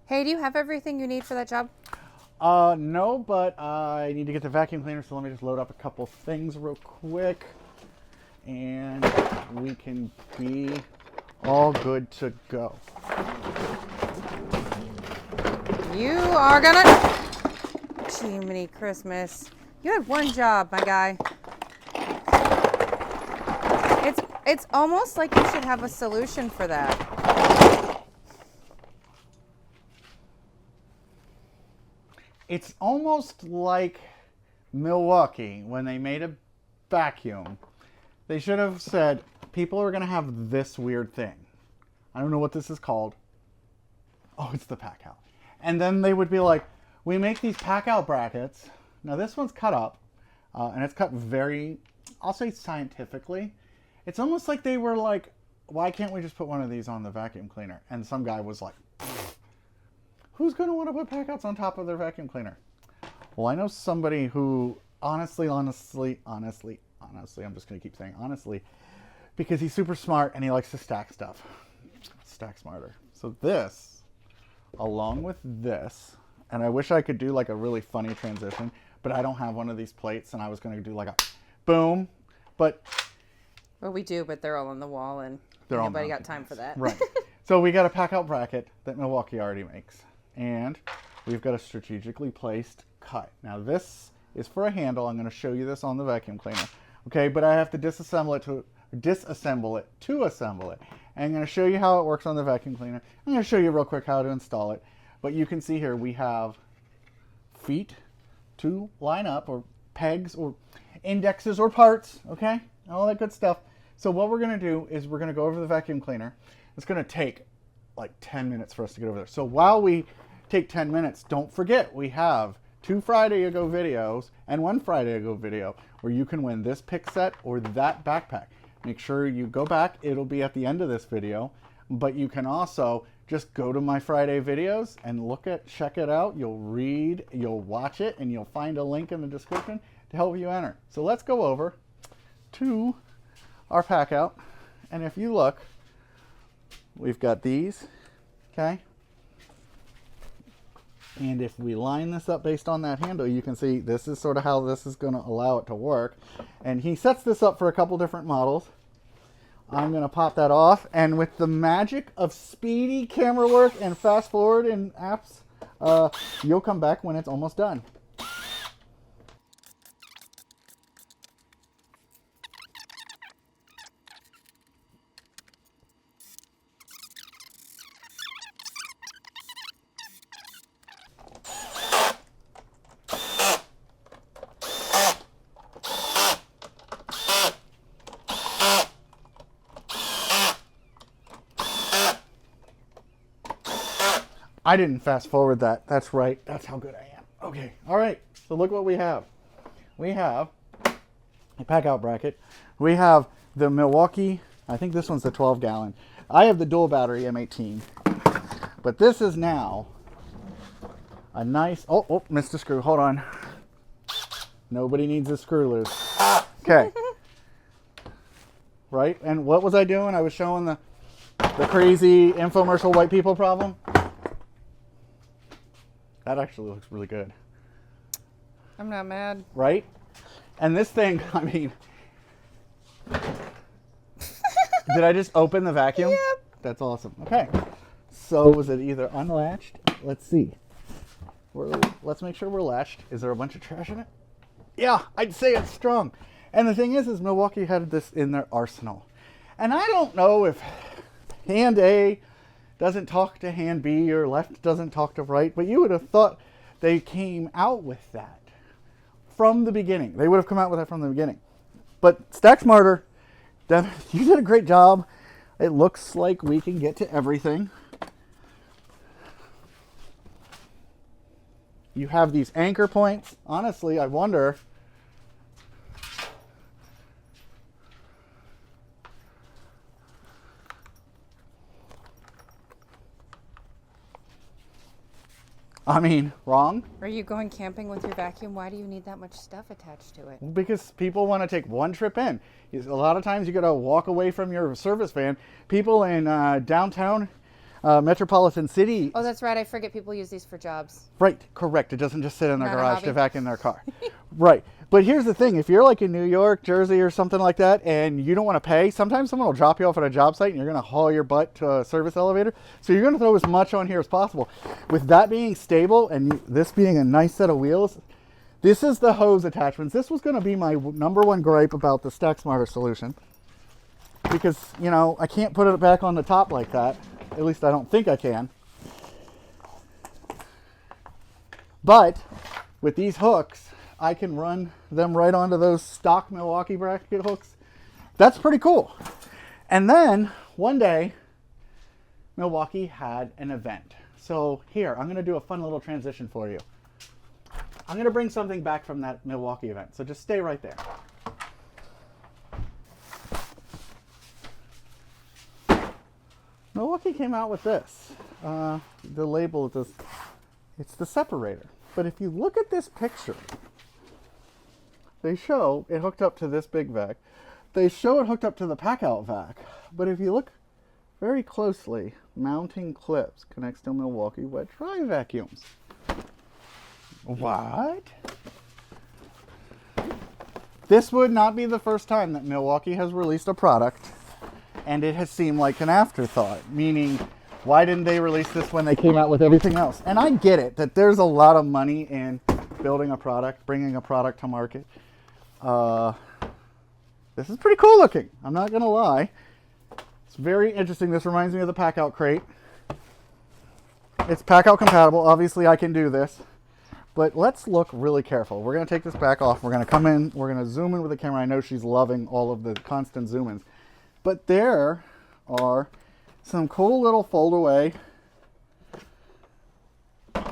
Hey, do you have everything you need for that job? No, but I need to get the vacuum cleaner, so let me just load up a couple things real quick. And we can be all good to go. You are gonna... Jiminy Christmas. You had one job, my guy. It's almost like you should have a solution for that. It's almost like Milwaukee when they made a vacuum. They should have said, people are going to have this weird thing. I don't know what this is called. Oh, it's the PACKOUT. And then they would be like, we make these PACKOUT brackets. Now this one's cut up, and it's cut very, I'll say scientifically. It's almost like they were like, why can't we just put one of these on the vacuum cleaner? And some guy was like, who's going to want to put PACKOUTs on top of their vacuum cleaner? Well, I know somebody who honestly, I'm just going to keep saying honestly, because he's super smart and he likes to stack stuff. Stack smarter. So this, along with this, and I wish I could do like a really funny transition, but I don't have one of these plates, and I was going to do like a boom, but... Well, we do, but they're all on the wall, and nobody got time for that. Right. So we got a PACKOUT bracket that Milwaukee already makes. And we've got a strategically placed cut. Now this is for a handle. I'm going to show you this on the vacuum cleaner. Okay, but I have to disassemble it to assemble it. And I'm going to show you how it works on the vacuum cleaner. I'm going to show you real quick how to install it. But you can see here we have feet to line up, or pegs, or indexes, or parts, okay? All that good stuff. So what we're going to do is we're going to go over the vacuum cleaner. It's going to take like 10 minutes for us to get over there. So while we take 10 minutes, don't forget we have 2 Friday ago videos and 1 Friday ago video where you can win this pick set or that backpack. Make sure you go back. It'll be at the end of this video, but you can also just go to my Friday videos and check it out. You'll read, you'll watch it, and you'll find a link in the description to help you enter. So let's go over to our PACKOUT, and if you look, we've got these, okay? And if we line this up based on that handle, you can see this is sort of how this is going to allow it to work. And he sets this up for a couple different models. I'm going to pop that off, and with the magic of speedy camera work and fast forward in apps, you'll come back when it's almost done. I didn't fast forward that. That's right. That's how good I am. Okay. All right. So look what we have. We have a PACKOUT bracket. We have the Milwaukee. I think this one's the 12-gallon. I have the dual battery M18. But this is now a nice... Oh, missed a screw. Hold on. Nobody needs a screw loose. Okay. Right? And what was I doing? I was showing the crazy infomercial white people problem. That actually looks really good. I'm not mad. Right? And this thing, I mean... Did I just open the vacuum? Yep. That's awesome. Okay. So was it either unlatched? Let's see. Let's make sure we're latched. Is there a bunch of trash in it? Yeah, I'd say it's strong. And the thing is Milwaukee had this in their arsenal. And I don't know if hand A doesn't talk to hand B or left doesn't talk to right, but you would have thought they came out with that from the beginning. They would have come out with that from the beginning. But STACKSMARTER, you did a great job. It looks like we can get to everything. You have these anchor points. Honestly, I wonder... I mean, wrong? Are you going camping with your vacuum? Why do you need that much stuff attached to it? Because people want to take one trip in. A lot of times you got to walk away from your service van. People in downtown, Metropolitan City. Oh, that's right. I forget people use these for jobs. Right, correct. It doesn't just sit in their Not a garage hobby. to vacuum their car. Right. But here's the thing. If you're like in New York, Jersey, or something like that, and you don't want to pay, sometimes someone will drop you off at a job site and you're going to haul your butt to a service elevator. So you're going to throw as much on here as possible. With that being stable and this being a nice set of wheels, this is the hose attachments. This was going to be my number one gripe about the StackSmarter solution. Because, you know, I can't put it back on the top like that. At least I don't think I can. But with these hooks, I can run them right onto those stock Milwaukee bracket hooks. That's pretty cool. And then one day, Milwaukee had an event. So here, I'm going to do a fun little transition for you. I'm going to bring something back from that Milwaukee event. So just stay right there. Milwaukee came out with this. The label is this. It's the separator. But if you look at this picture, they show it hooked up to this big vac. They show it hooked up to the PACKOUT vac. But if you look very closely, mounting clips connects to Milwaukee wet dry vacuums. What? This would not be the first time that Milwaukee has released a product and it has seemed like an afterthought, meaning why didn't they release this when they came out with everything else? And I get it, that there's a lot of money in building a product, bringing a product to market. This is pretty cool looking, I'm not going to lie. It's very interesting. This reminds me of the PACKOUT crate. It's PACKOUT compatible. Obviously, I can do this. But let's look really careful. We're going to take this back off. We're going to come in. We're going to zoom in with the camera. I know she's loving all of the constant zoom-ins. But there are some cool little fold-away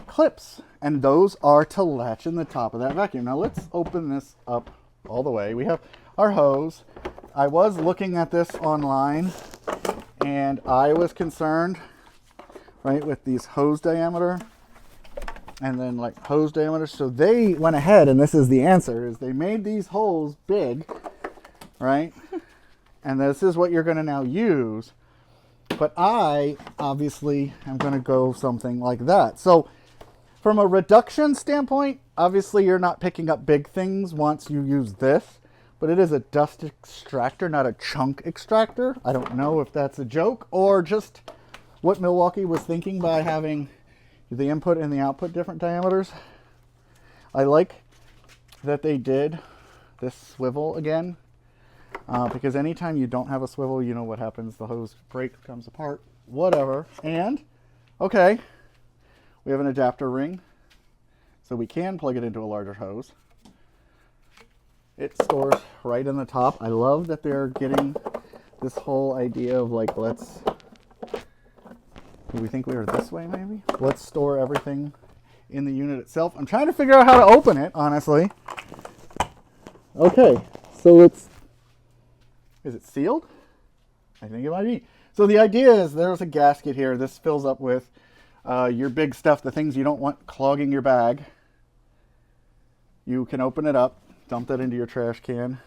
clips. And those are to latch in the top of that vacuum. Now let's open this up all the way. We have our hose. I was looking at this online and I was concerned, right, with these hose diameter and then like hose diameter. So they went ahead, and this is the answer, is they made these holes big, right? And this is what you're going to now use. But I obviously am going to go something like that. So from a reduction standpoint, obviously you're not picking up big things once you use this, but it is a dust extractor, not a chunk extractor. I don't know if that's a joke or just what Milwaukee was thinking by having the input and the output different diameters. I like that they did this swivel again, because anytime you don't have a swivel, you know what happens. The hose break, comes apart, whatever. And, okay, we have an adapter ring, so we can plug it into a larger hose. It stores right in the top. I love that they're getting this whole idea of like, let's, do we think we were this way maybe? Let's store everything in the unit itself. I'm trying to figure out how to open it, honestly. Okay, so it's, is it sealed? I think it might be. So the idea is there's a gasket here. This fills up with your big stuff, the things you don't want clogging your bag. You can open it up, dump that into your trash can.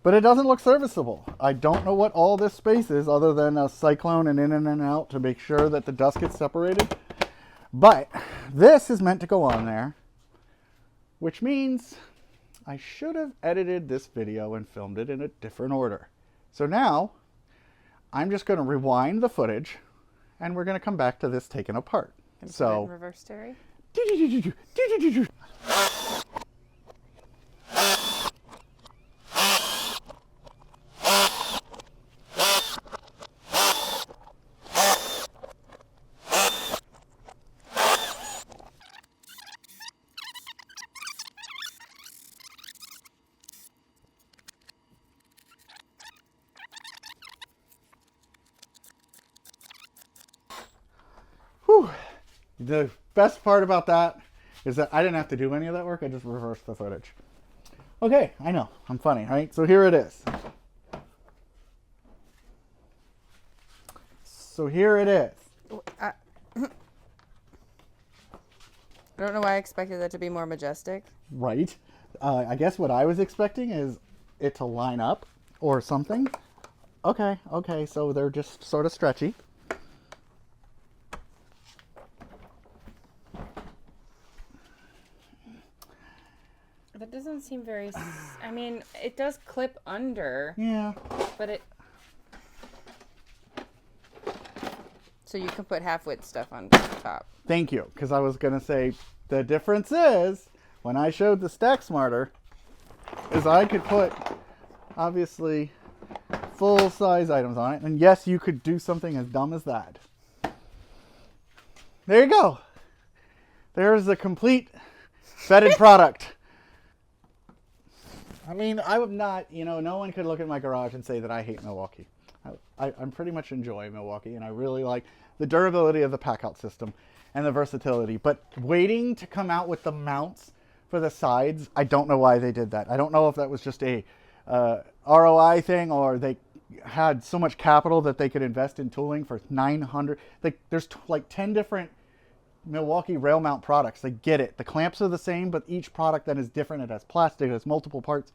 But it doesn't look serviceable. I don't know what all this space is other than a cyclone and in and out to make sure that the dust gets separated. But this is meant to go on there, which means I should have edited this video and filmed it in a different order. So now I'm just going to rewind the footage and we're going to come back to this taken apart. So in reverse, Terry. Whew. The best part about that is that I didn't have to do any of that work. I just reversed the footage. Okay, I know. I'm funny, right? So here it is. So here it is. I don't know why I expected that to be more majestic. Right. I guess what I was expecting is it to line up or something. Okay, so they're just sort of stretchy. That doesn't seem very... I mean, it does clip under. Yeah. But it... So you can put half-width stuff on top. Thank you, because I was going to say the difference is, when I showed the StackSmarter, is I could put, obviously, full-size items on it. And yes, you could do something as dumb as that. There you go. There's the complete vetted product. I mean, I would not, you know, no one could look at my garage and say that I hate Milwaukee. I'm pretty much enjoy Milwaukee, and I really like the durability of the PACKOUT system and the versatility. But waiting to come out with the mounts for the sides, I don't know why they did that. I don't know if that was just a ROI thing, or they had so much capital that they could invest in tooling for $900. There's like 10 different Milwaukee rail mount products. They get it. The clamps are the same, but each product then is different. It has plastic, it has multiple parts.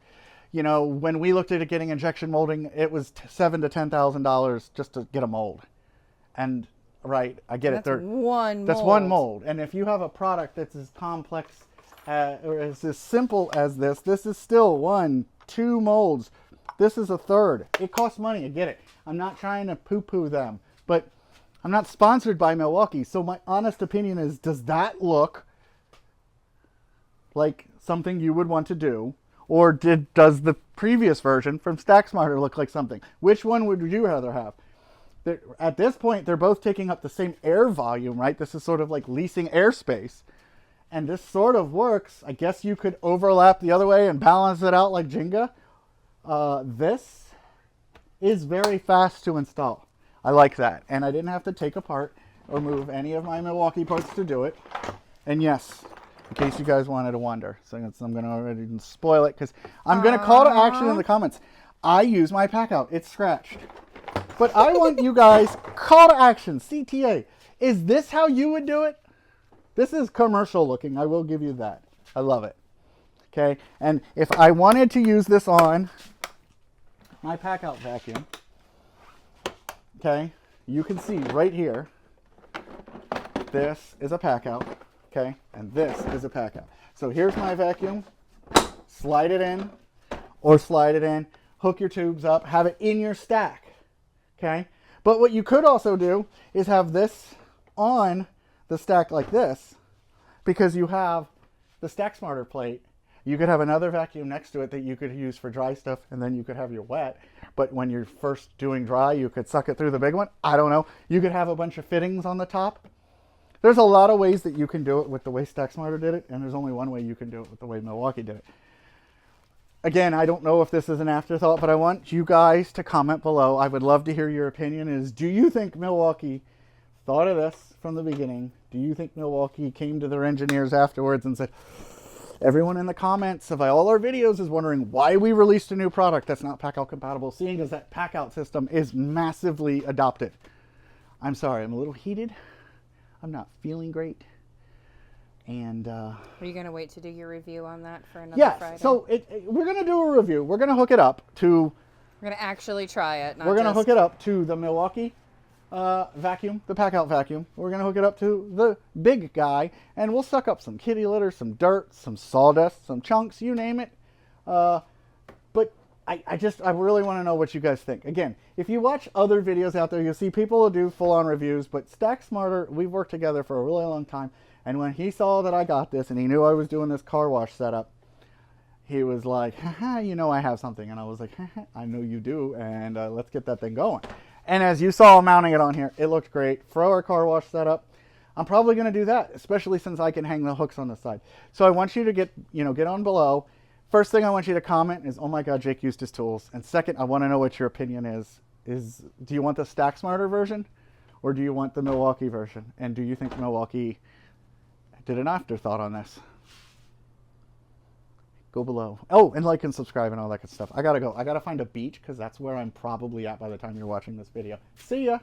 You know, when we looked at it getting injection molding, it was $7,000 to $10,000 just to get a mold. And right, I get that's it. That's one mold. And if you have a product that's as complex or as simple as this is still 1, 2 molds. This is a third. It costs money. I get it. I'm not trying to poo-poo them, but I'm not sponsored by Milwaukee. So my honest opinion is, does that look like something you would want to do? Or does the previous version from StackSmarter look like something? Which one would you rather have? At this point, they're both taking up the same air volume, right? This is sort of like leasing airspace. And this sort of works. I guess you could overlap the other way and balance it out like Jenga. This is very fast to install. I like that. And I didn't have to take apart or move any of my Milwaukee parts to do it. And yes, in case you guys wanted to wonder. So I'm going to already spoil it because I'm going to call to action in the comments. I use my PACKOUT. It's scratched. But I want you guys, call to action, CTA. Is this how you would do it? This is commercial looking. I will give you that. I love it. Okay. And if I wanted to use this on my PACKOUT vacuum, okay, you can see right here, this is a PACKOUT. Okay, and this is a PACKOUT. So here's my vacuum. Slide it in, or slide it in. Hook your tubes up. Have it in your stack. Okay, but what you could also do is have this on the stack like this, because you have the StackSmarter plate. You could have another vacuum next to it that you could use for dry stuff, and then you could have your wet. But when you're first doing dry, you could suck it through the big one. I don't know. You could have a bunch of fittings on the top. There's a lot of ways that you can do it with the way StackSmarter did it, and there's only one way you can do it with the way Milwaukee did it. Again, I don't know if this is an afterthought, but I want you guys to comment below. I would love to hear your opinion. Do you think Milwaukee thought of this from the beginning? Do you think Milwaukee came to their engineers afterwards and said, everyone in the comments of all our videos is wondering why we released a new product that's not PACKOUT compatible, seeing as that PACKOUT system is massively adopted? I'm sorry, I'm a little heated. I'm not feeling great. And are you going to wait to do your review on that for another Friday? Yeah, so we're going to do a review. We're going to hook it up to... We're going to actually try it. We're going to hook it up to the Milwaukee vacuum, the PACKOUT vacuum. We're going to hook it up to the big guy, and we'll suck up some kitty litter, some dirt, some sawdust, some chunks, you name it. But I really want to know what you guys think. Again, if you watch other videos out there, you'll see people do full-on reviews, but StackSmarter, we've worked together for a really long time, and when he saw that I got this and he knew I was doing this car wash setup, he was like, haha, you know I have something. And I was like, haha, I know you do, and let's get that thing going. And as you saw mounting it on here, it looked great. For our car wash setup, I'm probably going to do that, especially since I can hang the hooks on the side. So I want you to get on below. First thing I want you to comment is, oh my God, Jake used his tools. And second, I want to know what your opinion is. Do you want the StackSmarter version, or do you want the Milwaukee version? And do you think Milwaukee did an afterthought on this? Go below. Oh, and like and subscribe and all that good stuff. I gotta go. I gotta find a beach because that's where I'm probably at by the time you're watching this video. See ya.